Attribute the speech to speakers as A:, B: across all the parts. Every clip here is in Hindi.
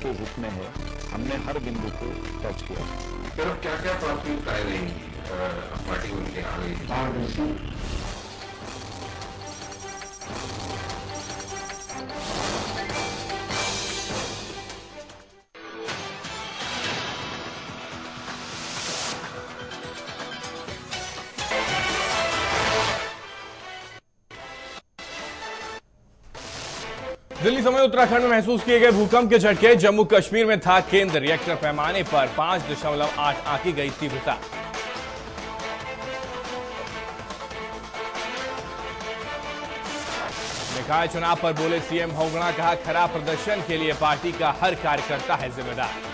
A: के हित में है। हमने हर बिंदु को टच किया।
B: फिर क्या क्या प्राथमिकताएं रहेंगी पार्टी उनके आगे?
C: दिल्ली समेत उत्तराखंड में महसूस किए गए भूकंप के झटके। जम्मू कश्मीर में था केंद्र। रिएक्टर पैमाने पर 5.8 आंकी गई तीव्रता। निकाय चुनाव पर बोले सीएम बहुगुणा। कहा खराब प्रदर्शन के लिए पार्टी का हर कार्यकर्ता है जिम्मेदार।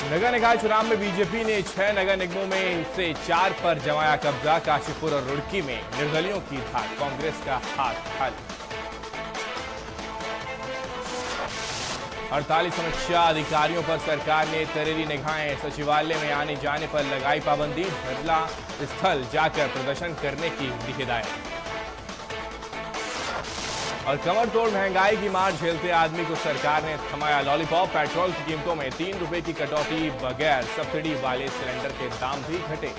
C: नगर निकाय चुनाव में बीजेपी ने 6 नगर निगमों में से 4 पर जमाया कब्जा। काशीपुर और रुड़की में निर्दलियों की धाक। कांग्रेस का हाथ खाली। 48 समीक्षा अधिकारियों पर सरकार ने तरेरी निगाहें। सचिवालय में आने जाने पर लगाई पाबंदी। धरना स्थल जाकर प्रदर्शन करने की दी हिदायत। और कमर तोड़ महंगाई की मार झेलते आदमी को सरकार ने थमाया लॉलीपॉप। पेट्रोल की कीमतों में 3 रुपए की कटौती। बगैर सब्सिडी वाले सिलेंडर के दाम भी घटे।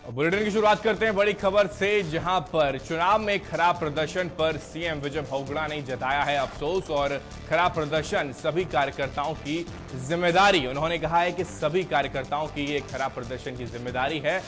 C: बुलेटिन की शुरुआत करते हैं बड़ी खबर से, जहां पर चुनाव में खराब प्रदर्शन पर सीएम विजय बहुगुणा ने जताया है अफसोस। और खराब प्रदर्शन सभी कार्यकर्ताओं की जिम्मेदारी। उन्होंने कहा है कि सभी कार्यकर्ताओं की ये खराब प्रदर्शन की जिम्मेदारी है।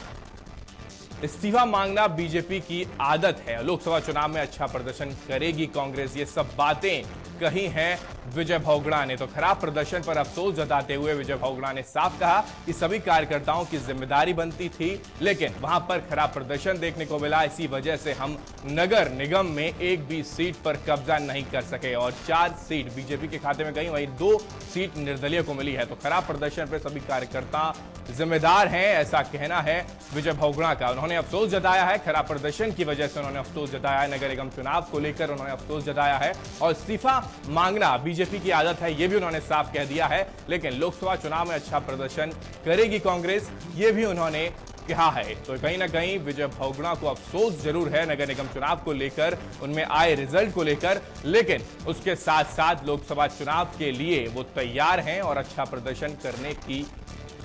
C: इस्तीफा मांगना बीजेपी की आदत है। लोकसभा चुनाव में अच्छा प्रदर्शन करेगी कांग्रेस। ये सब बातें कही हैं विजय बहुगुणा ने। तो खराब प्रदर्शन पर अफसोस जताते हुए विजय बहुगुणा ने साफ कहा कि सभी कार्यकर्ताओं की जिम्मेदारी बनती थी, लेकिन वहां पर खराब प्रदर्शन देखने को मिला। इसी वजह से हम नगर निगम में एक भी सीट पर कब्जा नहीं कर सके और 4 सीट बीजेपी के खाते में गई, वहीं 2 सीट निर्दलीय को मिली है। तो खराब प्रदर्शन पर सभी कार्यकर्ता जिम्मेदार हैं, ऐसा कहना है विजय बहुगुणा का। उन्होंने अफसोस जताया है खराब प्रदर्शन की वजह से। उन्होंने अफसोस जताया है नगर निगम चुनाव को लेकर। उन्होंने अफसोस जताया है और इस्तीफा मांगना बीजेपी की आदत है, यह भी उन्होंने साफ कह दिया है। लेकिन लोकसभा चुनाव में अच्छा प्रदर्शन करेगी कांग्रेस, यह भी उन्होंने कहा है। तो कहीं ना कहीं विजय बहुगुणा को अफसोस जरूर है नगर निगम चुनाव को लेकर, उनमें आए रिजल्ट को लेकर, लेकिन उसके साथ साथ लोकसभा चुनाव के लिए वो तैयार हैं और अच्छा प्रदर्शन करने की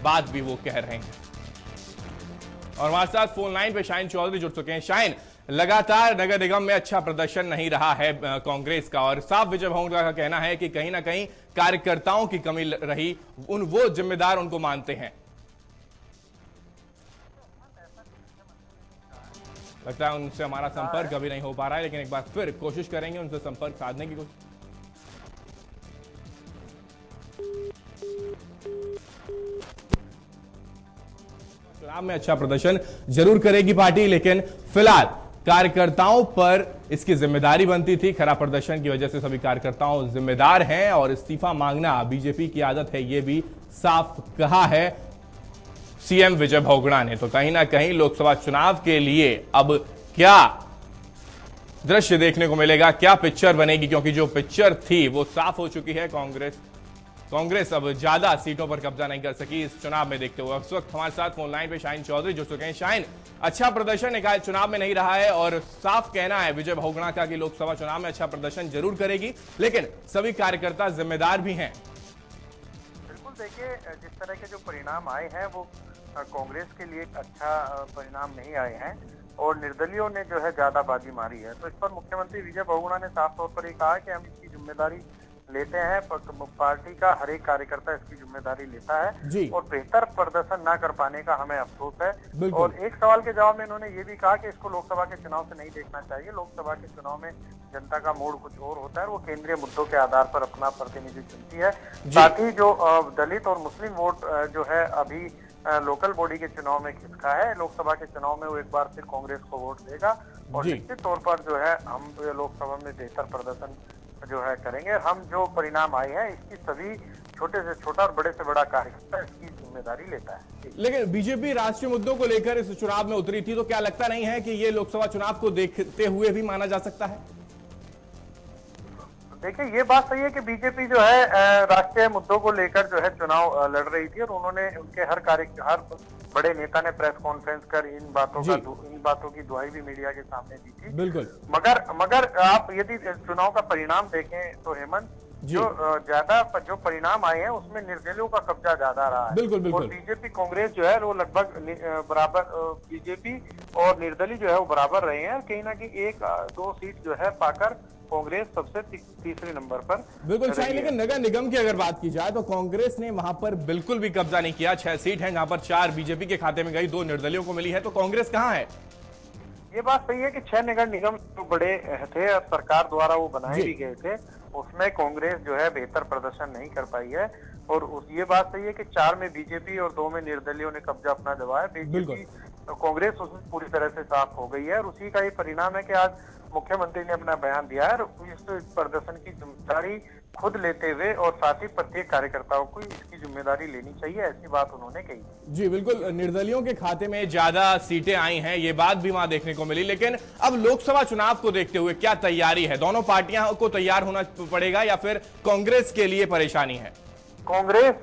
C: बात भी वो कह रहे हैं। और हमारे साथ फोन लाइन पे शाहीन चौधरी जुड़ चुके हैं। शाहीन, लगातार नगर निगम में अच्छा प्रदर्शन नहीं रहा है कांग्रेस का, और साफ विजय बहुगुणा का कहना है कि कहीं ना कहीं कार्यकर्ताओं की कमी रही, वो जिम्मेदार उनको मानते हैं। लगता है उनसे हमारा संपर्क अभी नहीं हो पा रहा है, लेकिन एक बार फिर कोशिश करेंगे उनसे संपर्क साधने की कोशिश। चुनाव में अच्छा प्रदर्शन जरूर करेगी पार्टी, लेकिन फिलहाल कार्यकर्ताओं पर इसकी जिम्मेदारी बनती थी। खराब प्रदर्शन की वजह से सभी कार्यकर्ताओं जिम्मेदार हैं और इस्तीफा मांगना बीजेपी की आदत है, यह भी साफ कहा है सीएम विजय बहुगुणा ने। तो कहीं ना कहीं लोकसभा चुनाव के लिए अब क्या दृश्य देखने को मिलेगा, क्या पिक्चर बनेगी, क्योंकि जो पिक्चर थी वो साफ हो चुकी है। कांग्रेस अब ज्यादा सीटों पर कब्जा नहीं कर सकी इस चुनाव में देखते हुए। इस वक्त हमारे साथ फोन लाइन पे शाहीन चौधरी जुड़ चुके हैं। शाहीन, अच्छा प्रदर्शन निकाय चुनाव में नहीं रहा है और साफ कहना है विजय बहुगुणा का कि लोकसभा चुनाव में अच्छा प्रदर्शन जरूर करेगी, लेकिन सभी कार्यकर्ता जिम्मेदार भी हैं।
D: बिल्कुल, देखिए जिस तरह के जो परिणाम आए हैं वो कांग्रेस के लिए अच्छा परिणाम नहीं आए हैं और निर्दलियों ने जो है ज्यादा बाजी मारी है। तो इस पर मुख्यमंत्री विजय बहुगुणा ने साफ तौर पर ये कहा कि हम इसकी जिम्मेदारी लेते हैं। पार्टी का हर एक कार्यकर्ता इसकी जिम्मेदारी लेता है और बेहतर प्रदर्शन ना कर पाने का हमें अफसोस है। और एक सवाल के जवाब में इन्होंने ये भी कहा कि इसको लोकसभा के चुनाव से नहीं देखना चाहिए। लोकसभा के चुनाव में जनता का मूड कुछ और होता है, वो केंद्रीय मुद्दों के आधार पर अपना प्रतिनिधि चुनती है। साथ ही जो दलित और मुस्लिम वोट जो है अभी लोकल बॉडी के चुनाव में खिसका है, लोकसभा के चुनाव में वो एक बार फिर कांग्रेस को वोट देगा और निश्चित तौर पर जो है हम लोकसभा में बेहतर प्रदर्शन जो है करेंगे। हम जो परिणाम आए हैं इसकी सभी छोटे से छोटा और बड़े से बड़ा कार्यकर्ता इसकी जिम्मेदारी लेता है।
C: लेकिन बीजेपी राष्ट्रीय मुद्दों को लेकर इस चुनाव में उतरी थी, तो क्या लगता नहीं है कि ये लोकसभा चुनाव को देखते हुए भी माना जा सकता है?
D: देखिए, ये बात सही है कि बीजेपी जो है राष्ट्रीय मुद्दों को लेकर जो है चुनाव लड़ रही थी, और उन्होंने उनके हर बड़े नेता ने प्रेस कॉन्फ्रेंस कर
C: जी
D: इन बातों की दुहाई भी मीडिया के सामने दी थी।
C: बिल्कुल।
D: मगर आप यदि चुनाव का परिणाम देखें तो हेमंत,
C: जी
D: जो परिणाम आए हैं उसमें निर्दलियों का कब्जा ज्यादा रहा है।
C: बिल्कुल
D: और
C: बिल्कुल।
D: बीजेपी कांग्रेस जो है वो लगभग बराबर, बीजेपी और निर्दलीय जो है वो बराबर रहे हैं। कहीं ना कहीं एक दो सीट जो है पाकर कांग्रेस सबसे तीसरे नंबर पर
C: बिल्कुल सही।
D: रही है।
C: लेकिन नगर निगम की अगर बात की जाए तो कांग्रेस ने वहां पर बिल्कुल भी कब्जा नहीं किया। 6 सीट हैं जहां पर 4 बीजेपी के खाते में गई, 2 निर्दलियों को मिली है। तो कांग्रेस कहां है?
D: ये बात सही है कि 6 नगर निगम जो बड़े थे और सरकार द्वारा वो बनाए
C: जी
D: भी गए थे, उसमें कांग्रेस जो है बेहतर प्रदर्शन नहीं कर पाई है। और ये बात सही है कि 4 में बीजेपी और 2 में निर्दलियों ने कब्जा अपना जमाया।
C: बिल्कुल।
D: बीजेपी कांग्रेस उसमें पूरी तरह से साफ हो गई है, और उसी का ही परिणाम है कि आज मुख्यमंत्री ने अपना बयान दिया है, और इस प्रदर्शन की जिम्मेदारी खुद लेते हुए और साथ ही प्रत्येक कार्यकर्ताओं को इसकी जिम्मेदारी लेनी चाहिए, ऐसी बात उन्होंने कही।
C: जी बिल्कुल। निर्दलियों के खाते में ज्यादा सीटें आई हैं, ये बात भी वहां देखने को मिली। लेकिन अब लोकसभा चुनाव को देखते हुए क्या तैयारी है? दोनों पार्टियां को तैयार होना पड़ेगा या फिर कांग्रेस के लिए परेशानी है?
D: कांग्रेस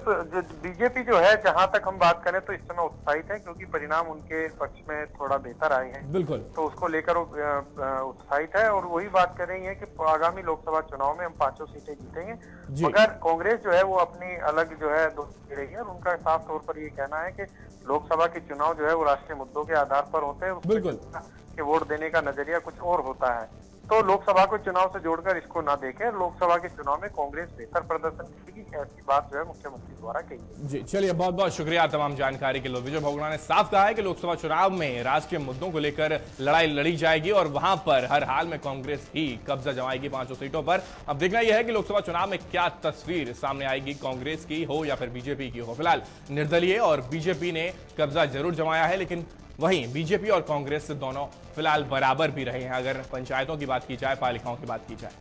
D: बीजेपी जो है, जहां तक हम बात करें तो इस समय उत्साहित है, क्योंकि परिणाम उनके पक्ष में थोड़ा बेहतर आए हैं।
C: बिल्कुल।
D: तो उसको लेकर वो उत्साहित है, और वही बात कर रही है कि आगामी लोकसभा चुनाव में हम 5 सीटें जीतेंगे। मगर कांग्रेस जो है वो अपनी अलग जो है दे रही है, और उनका साफ तौर पर ये कहना है कि लोकसभा के चुनाव जो है वो राष्ट्रीय मुद्दों के आधार पर होते हैं,
C: बिल्कुल।
D: कि वोट देने का नजरिया कुछ और होता है। तो लोकसभा को चुनाव से जोड़कर इसको ना देखें। लोकसभा के चुनाव में कांग्रेस बेहतर प्रदर्शन करेगी, ऐसी बात जो है मुख्यमंत्री द्वारा कही है।
C: जी चलिए, बहुत बहुत शुक्रिया तमाम जानकारी के लिए। विजय बहुगुणा ने साफ कहा है कि लोकसभा चुनाव में राष्ट्रीय मुद्दों को लेकर लड़ाई लड़ी जाएगी और वहां पर हर हाल में कांग्रेस ही कब्जा जमाएगी 5 सीटों पर। अब देखना यह है कि लोकसभा चुनाव में क्या तस्वीर सामने आएगी, कांग्रेस की हो या फिर बीजेपी की हो। फिलहाल निर्दलीय और बीजेपी ने कब्जा जरूर जमाया है, लेकिन वहीं बीजेपी और कांग्रेस दोनों फिलहाल बराबर भी रहे हैं, अगर पंचायतों की बात की जाए, पालिकाओं की बात की जाए।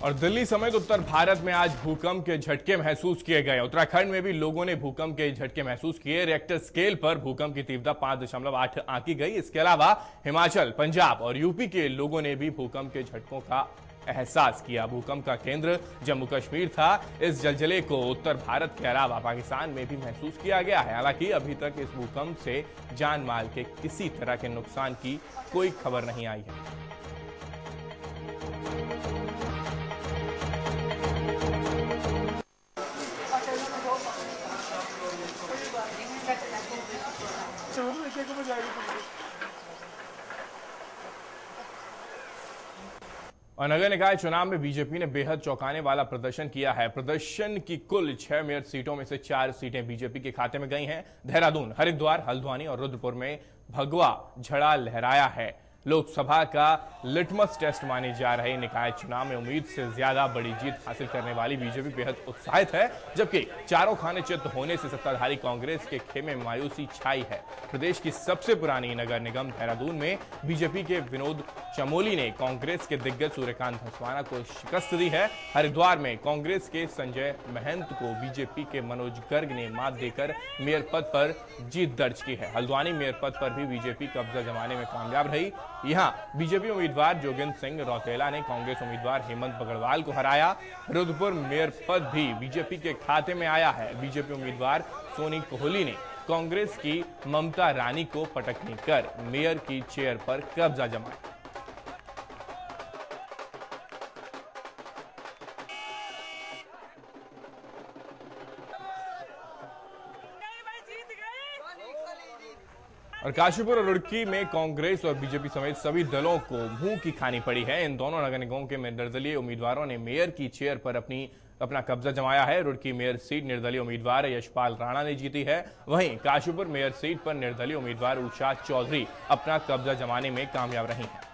C: और दिल्ली समेत उत्तर भारत में आज भूकंप के झटके महसूस किए गए। उत्तराखंड में भी लोगों ने भूकंप के झटके महसूस किए। रिएक्टर स्केल पर भूकंप की तीव्रता 5.8 आंकी गई। इसके अलावा हिमाचल, पंजाब और यूपी के लोगों ने भी भूकंप के झटकों का एहसास किया। भूकंप का केंद्र जम्मू कश्मीर था। इस जलजले को उत्तर भारत के अलावा पाकिस्तान में भी महसूस किया गया है। हालांकि अभी तक इस भूकंप से जान माल के किसी तरह के नुकसान की कोई खबर नहीं आई है। और नगर निकाय चुनाव में बीजेपी ने बेहद चौंकाने वाला प्रदर्शन किया है। प्रदर्शन की कुल 6 मेयर सीटों में से 4 सीटें बीजेपी के खाते में गई हैं। देहरादून, हरिद्वार, हल्द्वानी और रुद्रपुर में भगवा झंडा लहराया है। लोकसभा का लिटमस टेस्ट माने जा रहे निकाय चुनाव में उम्मीद से ज्यादा बड़ी जीत हासिल करने वाली बीजेपी बेहद उत्साहित है, जबकि चारों खाने चित होने से सत्ताधारी कांग्रेस के खेमे में मायूसी छाई है। प्रदेश की सबसे पुरानी नगर निगम देहरादून में बीजेपी के विनोद चमोली ने कांग्रेस के दिग्गज सूर्यकांत धस्माना को शिकस्त दी है। हरिद्वार में कांग्रेस के संजय महंत को बीजेपी के मनोज गर्ग ने मात देकर मेयर पद पर जीत दर्ज की है। हल्द्वानी मेयर पद पर भी बीजेपी कब्जा जमाने में कामयाब रही। यहां बीजेपी उम्मीदवार जोगिंद्र सिंह रौतेला ने कांग्रेस उम्मीदवार हेमंत बगड़वाल को हराया। रुद्रपुर मेयर पद भी बीजेपी के खाते में आया है। बीजेपी उम्मीदवार सोनी कोहली ने कांग्रेस की ममता रानी को पटकनी कर मेयर की चेयर पर कब्जा जमाया। और काशीपुर और रुड़की में कांग्रेस और बीजेपी समेत सभी दलों को मुंह की खानी पड़ी है। इन दोनों नगर निगमों के निर्दलीय उम्मीदवारों ने मेयर की चेयर पर अपना कब्जा जमाया है। रुड़की मेयर सीट निर्दलीय उम्मीदवार यशपाल राणा ने जीती है। वहीं काशीपुर मेयर सीट पर निर्दलीय उम्मीदवार उषा चौधरी अपना कब्जा जमाने में कामयाब रही हैं।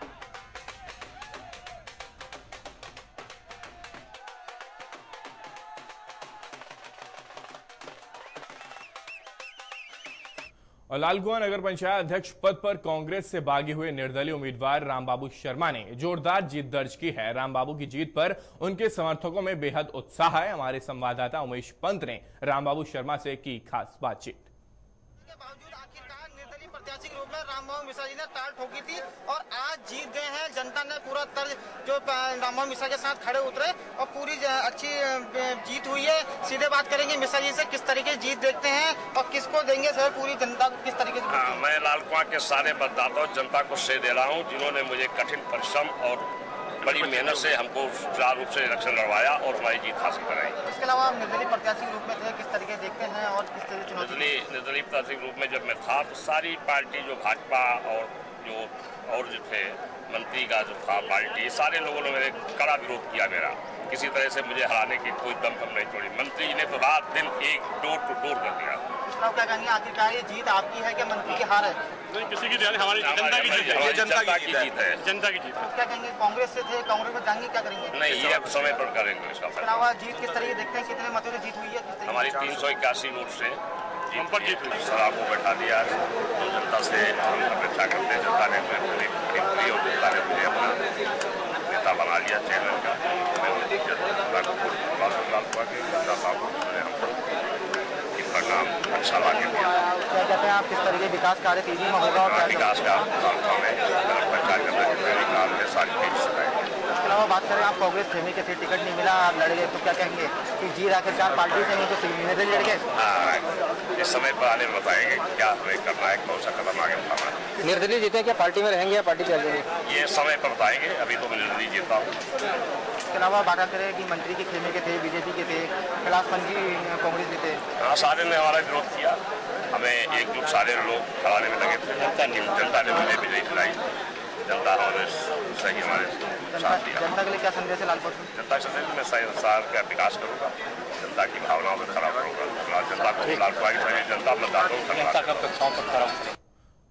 C: और लालकुआं नगर पंचायत अध्यक्ष पद पर कांग्रेस से बागी हुए निर्दलीय उम्मीदवार रामबाबू शर्मा ने जोरदार जीत दर्ज की है। रामबाबू की जीत पर उनके समर्थकों में बेहद उत्साह है। हमारे संवाददाता उमेश पंत ने रामबाबू शर्मा से की खास बातचीत।
E: प्रत्याशी के रूप में रामबाबू मिश्रा जी ने टाल ठोकी थी और आज जीत गए हैं। जनता ने पूरा तर्ज जो रामबाबू मिश्रा के साथ खड़े उतरे और पूरी अच्छी जीत हुई है। सीधे बात करेंगे मिश्रा जी से, किस तरीके की जीत देखते हैं और किसको देंगे सर, पूरी जनता को किस तरीके से?
F: मैं लालकुआं के सारे मतदाताओं जनता को श्रेय दे रहा हूँ, जिन्होंने मुझे कठिन परिश्रम और बड़ी मेहनत से हमको सुचारू रूप से इलेक्शन लड़वाया और हमारी जीत हासिल कराई।
E: इसके अलावा आप निर्दलीय प्रत्याशी के रूप में थे, किस तरीके देखते हैं और किस तरह चुनौती?
F: निर्दलीय प्रत्याशी के रूप में जब मैं था तो सारी पार्टी जो भाजपा और जो थे मंत्री का जो था पार्टी, सारे लोगों ने मेरे कड़ा विरोध किया मेरा। किसी तरह से मुझे हराने की कोई दमखम नहीं छोड़ी। मंत्री ने तो रात दिन एक डोर टू डोर कर दिया।
E: क्या कहेंगे, आखिरकार ये जीत आपकी है क्या मंत्री की हार है?
F: किसी की हमारी जनता की जीत है। जनता की जीत है।
E: क्या कहेंगे, कांग्रेस से थे, कांग्रेस में जाएंगे, क्या करेंगे?
F: नहीं, ये अब समय पर करेंगे इसका।
E: इसके अलावा जीत किस तरीके देखते हैं, कितने मतों से जीत हुई है?
F: हमारी 381 वोट से जीत हुई। सराब को बैठा दिया जनता से हम अपेक्षा करते हैं। जनता ने और जनता ने मुझे अपना नेता बना लिया, चेयरमैन का। नाम अच्छा लगे।
E: क्या कहते हैं आप, किस तरीके विकास कार्य तेजी में होगा? और
F: विकास का
E: इसके अलावा बात करें, आप कांग्रेस खेमे के थे, टिकट नहीं मिला, आप लड़ गए, तो क्या कहेंगे कि जीत आखिरकार पार्टी से नहीं तो निर्दलीय लड़ गए?
F: इस समय पर आने में बताएंगे क्या हमें करना है, कौन सा कदम आगे उठाना है।
E: निर्दलीय जीते क्या पार्टी में रहेंगे या पार्टी चल जाएंगे?
F: ये समय पर बताएंगे, अभी तो मैं निर्दलीय जीता हूँ।
E: इसके अलावा बात करें कि मंत्री के खेमे के थे, बीजेपी के थे, कैलाश पंजी कांग्रेस के थे।
F: हाँ, सारे ने हमारा विरोध किया। हमें एकजुट सारे लोग खड़ाने में लगे थे। जनता ने मुझे विजयी दिलाई। जनता हमारे सही हमारे साथ दिया।
E: जनता के लिए क्या संदेश है लालपुर?
F: जनता के संदेश में संसार का विकास करूँगा, जनता की भावनाओं में खड़ा करूँगा, जनता को लालपुर की जनता मतदाताओं को।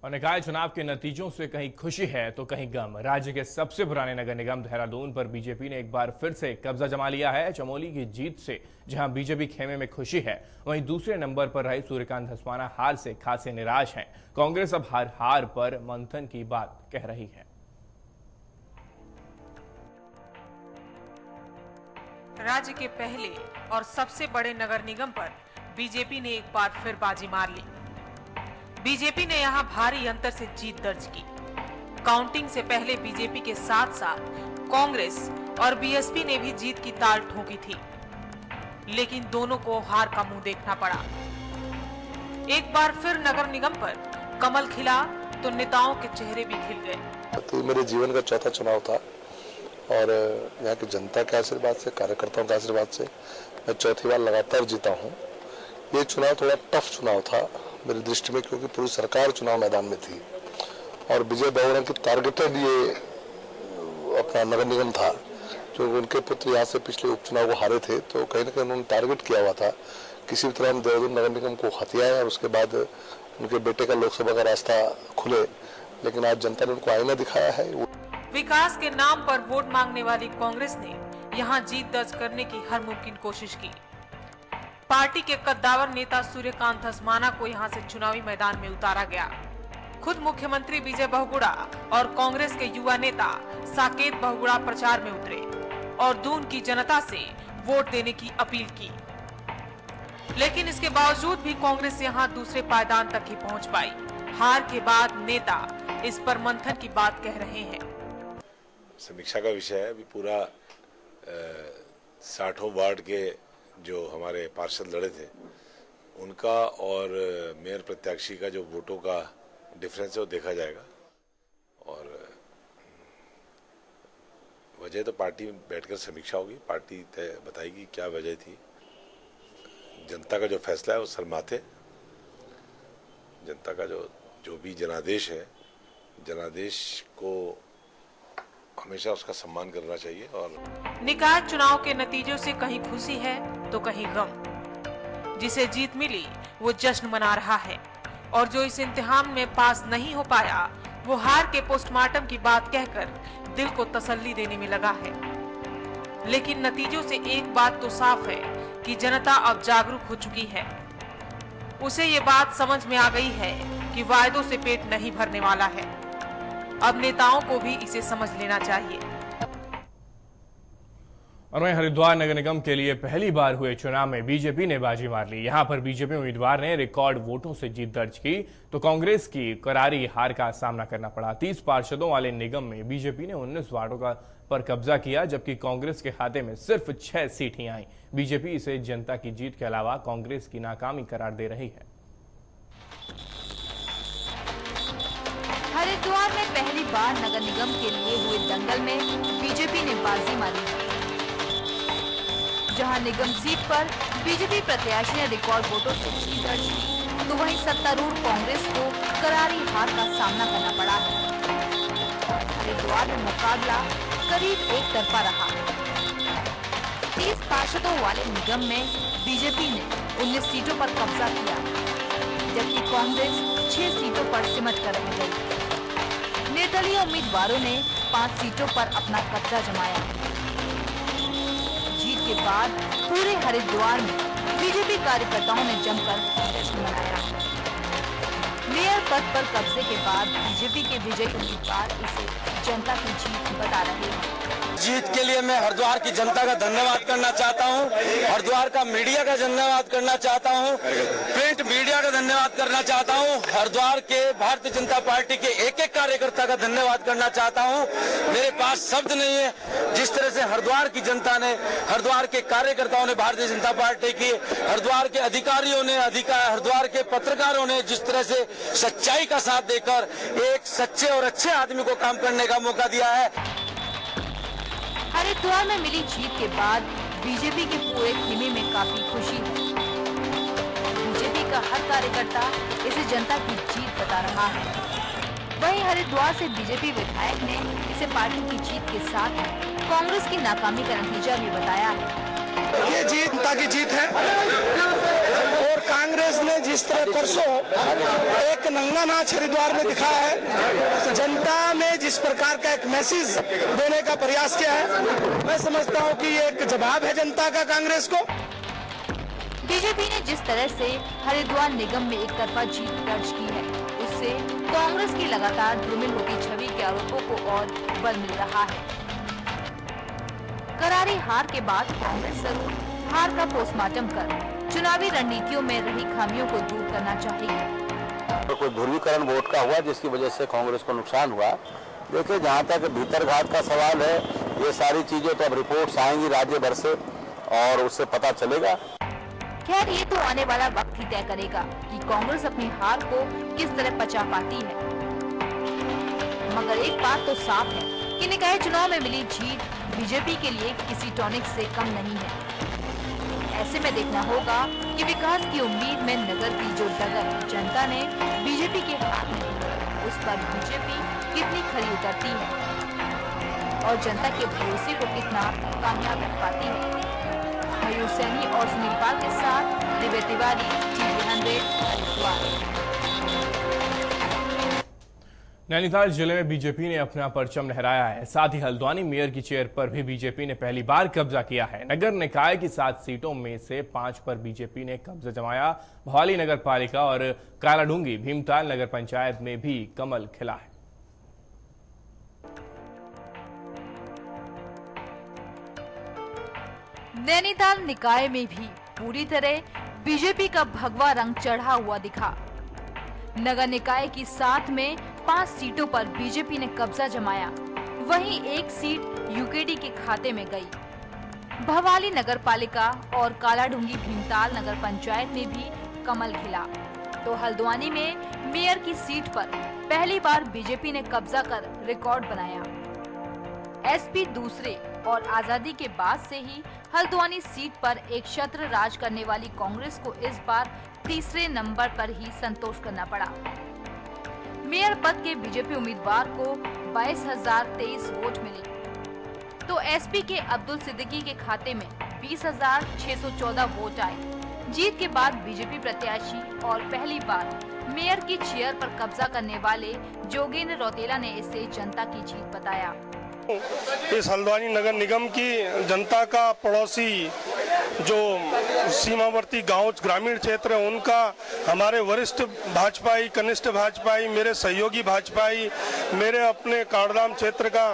C: और निकाय चुनाव के नतीजों से कहीं खुशी है तो कहीं गम। राज्य के सबसे पुराने नगर निगम देहरादून पर बीजेपी ने एक बार फिर से कब्जा जमा लिया है। चमोली की जीत से जहां बीजेपी खेमे में खुशी है, वहीं दूसरे नंबर पर रही सूर्यकांत धस्माना हार से खासे निराश हैं। कांग्रेस अब हार पर मंथन की बात कह रही है।
G: राज्य के पहले और सबसे बड़े नगर निगम पर बीजेपी ने एक बार फिर बाजी मार ली। बीजेपी ने यहां भारी अंतर से जीत दर्ज की। काउंटिंग से पहले बीजेपी के साथ साथ कांग्रेस और बीएसपी ने भी जीत की ताल ठोकी थी, लेकिन दोनों को हार का मुंह देखना पड़ा। एक बार फिर नगर निगम पर कमल खिला तो नेताओं के चेहरे भी खिल गए।
H: तो मेरे जीवन का चौथा चुनाव था और यहाँ की जनता के आशीर्वाद से, कार्यकर्ताओं के आशीर्वाद से मैं चौथी बार लगातार जीता हूँ। ये चुनाव थोड़ा टफ चुनाव था मेरी दृष्टि में, क्योंकि पूरी सरकार चुनाव मैदान में थी और विजय बहुगुणा की टारगेटेड ये अपना नगर निगम था। जो उनके पुत्र यहाँ से पिछले उपचुनाव को हारे थे, तो कहीं ना कहीं उन्होंने टारगेट किया हुआ था किसी भी तरह हम देहरादून नगर निगम को हथियाएं और उसके बाद उनके बेटे का लोकसभा का रास्ता खुले। लेकिन आज जनता ने उनको आईना दिखाया है।
G: विकास के नाम पर वोट मांगने वाली कांग्रेस ने यहाँ जीत दर्ज करने की हर मुमकिन कोशिश की। पार्टी के कद्दावर नेता सूर्यकांत धस्माना को यहां से चुनावी मैदान में उतारा गया। खुद मुख्यमंत्री विजय बहुगुणा और कांग्रेस के युवा नेता साकेत बहुगुणा प्रचार में उतरे और दून की जनता से वोट देने की अपील की। लेकिन इसके बावजूद भी कांग्रेस यहां दूसरे पायदान तक ही पहुंच पाई। हार के बाद नेता इस पर मंथन की बात कह रहे हैं।
I: समीक्षा का विषय है। अभी पूरा 60 वार्ड के जो हमारे पार्षद लड़े थे उनका और मेयर प्रत्याशी का जो वोटों का डिफरेंस है वो देखा जाएगा और वजह तो पार्टी में बैठकर समीक्षा होगी। पार्टी तय बताएगी क्या वजह थी। जनता का जो फैसला है वो सर माथे। जनता का जो भी जनादेश है, जनादेश को हमेशा उसका सम्मान करना चाहिए। और
G: निकाय चुनाव के नतीजों से कहीं खुशी है तो कहीं गम। जिसे जीत मिली वो जश्न मना रहा है और जो इस इम्तिहान में पास नहीं हो पाया वो हार के पोस्टमार्टम की बात कहकर दिल को तसल्ली देने में लगा है। लेकिन नतीजों से एक बात तो साफ है कि जनता अब जागरूक हो चुकी है। उसे ये बात समझ में आ गई है कि वायदों से पेट नहीं भरने वाला है। अब नेताओं को भी इसे समझ लेना चाहिए।
C: और वहीं हरिद्वार नगर निगम के लिए पहली बार हुए चुनाव में बीजेपी ने बाजी मार ली। यहां पर बीजेपी उम्मीदवार ने रिकॉर्ड वोटों से जीत दर्ज की तो कांग्रेस की करारी हार का सामना करना पड़ा। 30 पार्षदों वाले निगम में बीजेपी ने 19 वार्डों पर कब्जा किया, जबकि कांग्रेस के खाते में सिर्फ 6 सीट ही आई। बीजेपी इसे जनता की जीत के अलावा कांग्रेस की नाकामी करार दे रही है।
J: हरिद्वार में पहली बार नगर निगम के लिए हुए दंगल में बीजेपी ने बाजी मारी। जहां निगम सीट पर बीजेपी प्रत्याशी ने रिकॉर्ड वोटों से जीत दर्ज की, तो वहीं सत्तारूढ़ कांग्रेस को करारी हार का सामना करना पड़ा है। हरिद्वार में मुकाबला करीब एक तरफा रहा। 30 पार्षदों वाले निगम में बीजेपी ने 19 सीटों पर कब्जा किया, जबकि कांग्रेस 6 सीटों पर सिमट कर रह गई। निर्दलीय उम्मीदवारों ने 5 सीटों पर अपना कब्जा जमाया। जीत के बाद पूरे हरिद्वार में बीजेपी कार्यकर्ताओं ने जमकर जश्न मनाया। मेयर पद पर कब्जे के बाद बीजेपी के विजयी उम्मीदवार इसे जनता की जीत बता रहे हैं।
K: जीत के लिए मैं हरिद्वार की जनता का धन्यवाद करना चाहता हूं, हरिद्वार का मीडिया का धन्यवाद करना चाहता हूं, प्रिंट मीडिया का धन्यवाद करना चाहता हूं, हरिद्वार के भारतीय जनता पार्टी के एक एक कार्यकर्ता का धन्यवाद करना चाहता हूं। मेरे पास शब्द नहीं है। जिस तरह से हरिद्वार की जनता ने, हरिद्वार के कार्यकर्ताओं ने, भारतीय जनता पार्टी की, हरिद्वार के अधिकारियों ने, हरिद्वार के पत्रकारों ने जिस तरह से सच्चाई का साथ देकर एक सच्चे और अच्छे आदमी को काम करने का मौका दिया है।
J: हरिद्वार में मिली जीत के बाद बीजेपी के पूरे खेमे में काफी खुशी है। बीजेपी का हर कार्यकर्ता इसे जनता की जीत बता रहा है। वहीं हरिद्वार से बीजेपी विधायक ने इसे पार्टी की जीत के साथ कांग्रेस की नाकामी का नतीजा भी बताया है।
K: ये जीत जनता की जीत है और कांग्रेस ने जिस तरह परसों एक नंगा नाच हरिद्वार में दिखाया है, जनता ने जिस प्रकार का एक मैसेज देने का प्रयास किया है, मैं समझता हूं कि ये एक जवाब है जनता का कांग्रेस को।
J: बीजेपी ने जिस तरह से हरिद्वार निगम में एक तरफा जीत दर्ज की है, उससे कांग्रेस की लगातार धूमिल होती छवि के आरोपों को और बल मिल रहा है। करारी हार के बाद कांग्रेस जरूर हार का पोस्टमार्टम कर चुनावी रणनीतियों में रही खामियों को दूर करना चाहिए।
L: तो कोई ध्रुवीकरण वोट का हुआ जिसकी वजह से कांग्रेस को नुकसान हुआ। देखिए, जहाँ तक भीतर घात का सवाल है, ये सारी चीजें तो अब रिपोर्ट्स आएंगी राज्य भर से और उससे पता चलेगा।
J: खैर, ये तो आने वाला वक्त ही तय करेगा कि कांग्रेस अपनी हार को किस तरह पचा पाती है। मगर एक बात तो साफ है कि निकाय चुनाव में मिली जीत बीजेपी के लिए किसी टॉनिक से कम नहीं है। ऐसे में देखना होगा कि विकास की उम्मीद में नगर की जो डगर जनता ने बीजेपी के हाथ में दी, उस पर बीजेपी कितनी खरी उतरती है और जनता के भरोसे को कितना कामयाब रख पाती है। मयूर सैनी और सुनील पाल के साथ दिव्य तिवारी, टीवी 100 हरिद्वार।
C: नैनीताल जिले में बीजेपी ने अपना परचम लहराया है। साथ ही हल्द्वानी मेयर की चेयर पर भी बीजेपी ने पहली बार कब्जा किया है। नगर निकाय की 7 सीटों में से 5 पर बीजेपी ने कब्जा जमाया। भवाली नगर पालिका और कालाडूंगी भीमताल नगर पंचायत में भी कमल खिला है।
J: नैनीताल निकाय में भी पूरी तरह बीजेपी का भगवा रंग चढ़ा हुआ दिखा। नगर निकाय की 7 में 5 सीटों पर बीजेपी ने कब्जा जमाया, वहीं 1 सीट यूकेडी के खाते में गई। भवाली नगर पालिका और कालाडूंगी भीमताल नगर पंचायत में भी कमल खिला, तो हल्द्वानी में मेयर की सीट पर पहली बार बीजेपी ने कब्जा कर रिकॉर्ड बनाया। एसपी दूसरे और आजादी के बाद से ही हल्द्वानी सीट पर एक छत्र राज करने वाली कांग्रेस को इस बार तीसरे नंबर पर ही संतोष करना पड़ा। मेयर पद के बीजेपी उम्मीदवार को 22,023 वोट मिले, तो एसपी के अब्दुल सिद्दीकी के खाते में 20,614 वोट आए। जीत के बाद बीजेपी प्रत्याशी और पहली बार मेयर की चेयर पर कब्जा करने वाले जोगेंद्र रौतेला ने इसे जनता की जीत बताया।
K: इस हल्द्वानी नगर निगम की जनता का पड़ोसी
M: जो सीमावर्ती गांव ग्रामीण क्षेत्र है उनका, हमारे वरिष्ठ भाजपाई, कनिष्ठ भाजपाई, मेरे सहयोगी भाजपाई, मेरे अपने कांडधाम क्षेत्र का,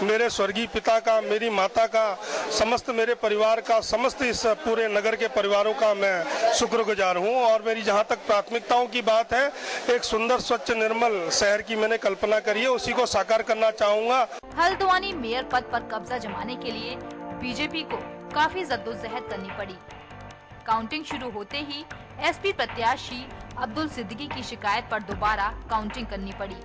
M: मेरे स्वर्गीय पिता का, मेरी माता का, समस्त मेरे परिवार का, समस्त इस पूरे नगर के परिवारों का मैं शुक्रगुजार हूं। और मेरी जहां तक प्राथमिकताओं की बात है, एक सुंदर स्वच्छ निर्मल शहर की मैंने कल्पना करी है, उसी को साकार करना चाहूंगा।
J: हल्द्वानी मेयर पद पर कब्जा जमाने के लिए बीजेपी को काफी जद्दोजहद करनी पड़ी। काउंटिंग शुरू होते ही एसपी प्रत्याशी अब्दुल सिद्दीकी की शिकायत पर दोबारा काउंटिंग करनी पड़ी।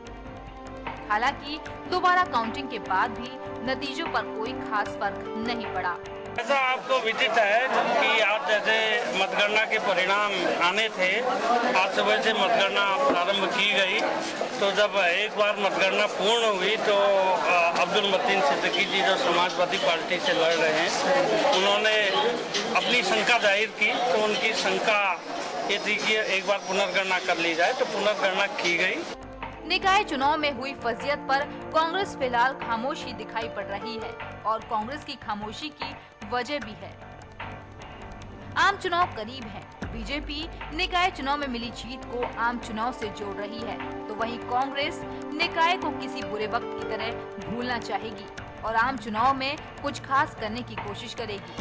J: हालांकि दोबारा काउंटिंग के बाद भी नतीजों पर कोई खास फर्क नहीं पड़ा।
N: ऐसा आपको विदित है कि आज जैसे मतगणना के परिणाम आने थे, आज सुबह से मतगणना प्रारंभ की गई, तो जब एक बार मतगणना पूर्ण हुई तो अब्दुल मतीन सिद्दीकी जी जो समाजवादी पार्टी से लड़ रहे हैं, उन्होंने अपनी शंका जाहिर की। तो उनकी शंका ये थी कि एक बार पुनर्गणना कर ली जाए, तो पुनर्गणना की गई।
J: निकाय चुनाव में हुई फजीयत पर कांग्रेस फिलहाल खामोशी दिखाई पड़ रही है और कांग्रेस की खामोशी की वजह भी है। आम चुनाव करीब है। बीजेपी निकाय चुनाव में मिली जीत को आम चुनाव से जोड़ रही है, तो वहीं कांग्रेस निकाय को किसी बुरे वक्त की तरह भूलना चाहेगी और आम चुनाव में कुछ खास करने की कोशिश करेगी।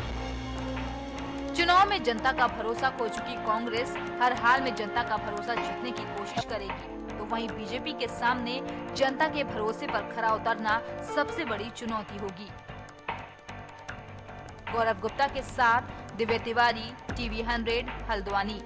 J: चुनाव में जनता का भरोसा खो चुकी कांग्रेस हर हाल में जनता का भरोसा जीतने की कोशिश करेगी, तो वहीं बीजेपी के सामने जनता के भरोसे पर खरा उतरना सबसे बड़ी चुनौती होगी। गौरव गुप्ता के साथ दिव्य तिवारी, टीवी 100 हल्द्वानी।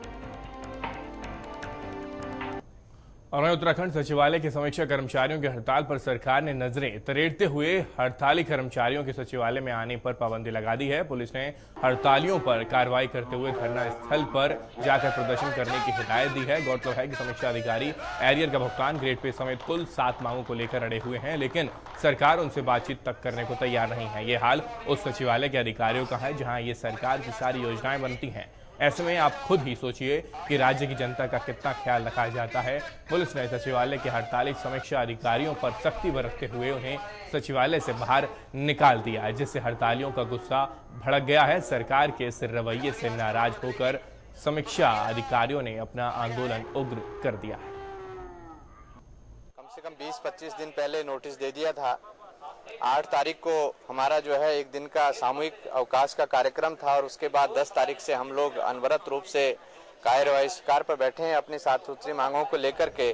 C: और उत्तराखंड सचिवालय के समीक्षा कर्मचारियों की हड़ताल पर सरकार ने नजरें तरेड़ते हुए हड़ताली कर्मचारियों के सचिवालय में आने पर पाबंदी लगा दी है। पुलिस ने हड़तालियों पर कार्रवाई करते हुए धरना स्थल पर जाकर प्रदर्शन करने की हिदायत दी है। गौरतलब है कि समीक्षा अधिकारी एरियर का भुगतान, ग्रेड पे समेत कुल 7 मांगों को लेकर अड़े हुए हैं, लेकिन सरकार उनसे बातचीत तक करने को तैयार नहीं है। ये हाल उस सचिवालय के अधिकारियों का है जहाँ ये सरकार की सारी योजनाएं बनती हैं। ऐसे में आप खुद ही सोचिए कि राज्य की जनता का कितना ख्याल रखा जाता है। पुलिस ने सचिवालय के हड़ताली समीक्षा अधिकारियों पर सख्ती बरतते हुए उन्हें सचिवालय से बाहर निकाल दिया है, जिससे हड़तालियों का गुस्सा भड़क गया है। सरकार के इस रवैये से नाराज होकर समीक्षा अधिकारियों ने अपना आंदोलन उग्र कर दिया।
O: कम से कम 20-25 दिन पहले नोटिस दे दिया था। 8 तारीख को हमारा जो है एक दिन का सामूहिक अवकाश का कार्यक्रम था और उसके बाद 10 तारीख से हम लोग अनवरत रूप से कायर बहिष्कार पर बैठे हैं अपनी 7 सूत्री मांगों को लेकर के।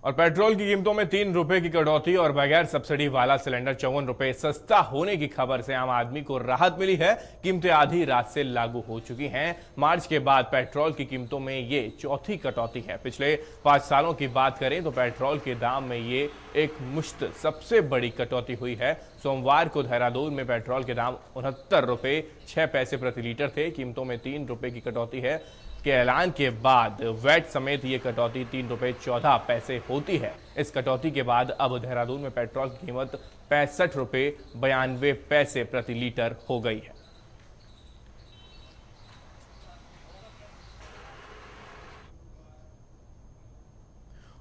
C: और पेट्रोल की कीमतों में 3 रुपए की कटौती और बगैर सब्सिडी वाला सिलेंडर 54 रुपए सस्ता होने की खबर से आम आदमी को राहत मिली है। कीमतें आधी रात से लागू हो चुकी हैं। मार्च के बाद पेट्रोल की कीमतों में ये चौथी कटौती है। पिछले 5 सालों की बात करें तो पेट्रोल के दाम में ये एक मुश्त सबसे बड़ी कटौती हुई है। सोमवार को देहरादून में पेट्रोल के दाम 69 रुपए 6 पैसे प्रति लीटर थे। कीमतों में 3 रुपए की कटौती है के ऐलान के बाद वैट समेत ये कटौती 3 रुपए 14 पैसे होती है। इस कटौती के बाद अब देहरादून में पेट्रोल की कीमत 65 रुपए 92 पैसे प्रति लीटर हो गई है।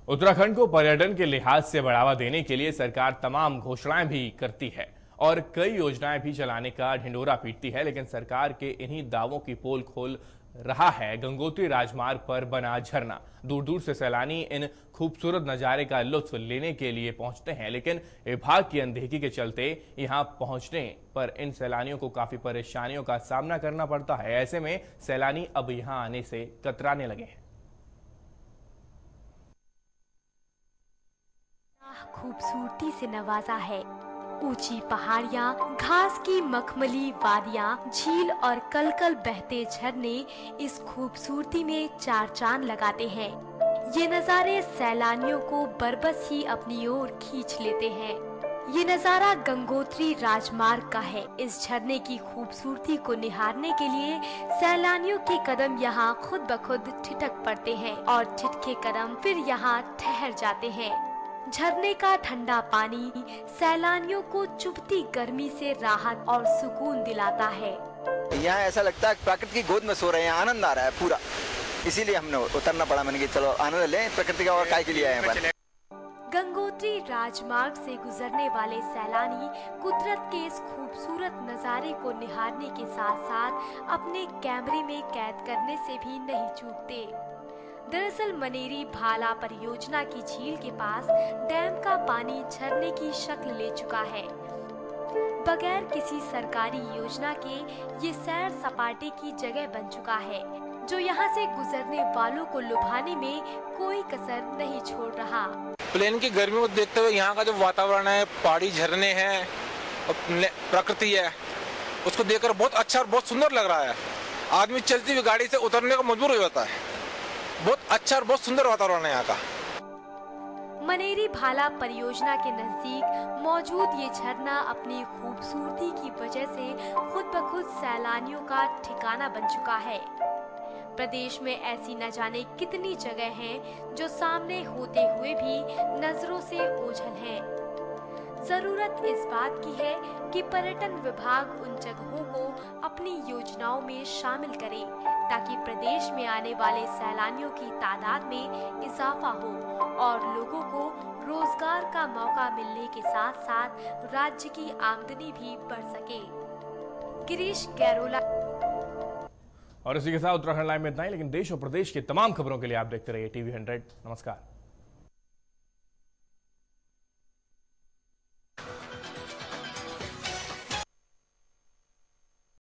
C: उत्तराखंड को पर्यटन के लिहाज से बढ़ावा देने के लिए सरकार तमाम घोषणाएं भी करती है और कई योजनाएं भी चलाने का ढिंडोरा पीटती है, लेकिन सरकार के इन्हीं दावों की पोल खोल रहा है गंगोत्री राजमार्ग पर बना झरना। दूर दूर से सैलानी इन खूबसूरत नजारे का लुत्फ लेने के लिए पहुंचते हैं, लेकिन विभाग की अनदेखी के चलते यहां पहुंचने पर इन सैलानियों को काफी परेशानियों का सामना करना पड़ता है। ऐसे में सैलानी अब यहां आने से कतराने लगे हैं।
P: खूबसूरती से नवाजा है। ऊंची पहाड़ियाँ, घास की मखमली वादियाँ, झील और कलकल बहते झरने इस खूबसूरती में 4 चांद लगाते हैं। ये नज़ारे सैलानियों को बरबस ही अपनी ओर खींच लेते हैं। ये नज़ारा गंगोत्री राजमार्ग का है। इस झरने की खूबसूरती को निहारने के लिए सैलानियों के कदम यहाँ खुद ब खुद ठिठक पड़ते हैं और ठिठके कदम फिर यहाँ ठहर जाते हैं। झरने का ठंडा पानी सैलानियों को चुभती गर्मी से राहत और सुकून दिलाता है।
Q: यहाँ ऐसा लगता है प्रकृति की गोद में सो रहे हैं, आनंद आ रहा है पूरा, इसीलिए हमने उतरना पड़ा। मैंने कि चलो आनंद लें प्रकृति का, और काय के लिए आए हैं।
P: गंगोत्री राजमार्ग से गुजरने वाले सैलानी कुदरत के इस खूबसूरत नजारे को निहारने के साथ साथ अपने कैमरे में कैद करने से भी नहीं चूकते। दरअसल मनेरी भाला परियोजना की झील के पास डैम का पानी झरने की शक्ल ले चुका है। बगैर किसी सरकारी योजना के ये सैर सपाटे की जगह बन चुका है, जो यहाँ से गुजरने वालों को लुभाने में कोई कसर नहीं छोड़ रहा।
R: प्लेन की गर्मी को देखते हुए यहाँ का जो वातावरण है, पहाड़ी झरने हैं और प्रकृति है, उसको देखकर बहुत अच्छा और बहुत सुंदर लग रहा है। आदमी चलती हुई गाड़ी से उतरने को मजबूर हो जाता है। बहुत अच्छा और बहुत सुंदर वातावरण है यहाँ का।
P: मनेरी भाला परियोजना के नजदीक मौजूद ये झरना अपनी खूबसूरती की वजह से खुद ब खुद सैलानियों का ठिकाना बन चुका है। प्रदेश में ऐसी न जाने कितनी जगह हैं जो सामने होते हुए भी नजरों से ओझल हैं। जरूरत इस बात की है कि पर्यटन विभाग उन जगहों को अपनी योजनाओं में शामिल करे ताकि प्रदेश में आने वाले सैलानियों की तादाद में इजाफा हो और लोगों को रोजगार का मौका मिलने के साथ साथ राज्य की आमदनी भी बढ़ सके। गिरीश गैरोला।
C: और इसी के साथ उत्तराखंड लाइव में इतना ही, लेकिन देश और प्रदेश की तमाम खबरों के लिए आप देखते रहिए TV 100। नमस्कार।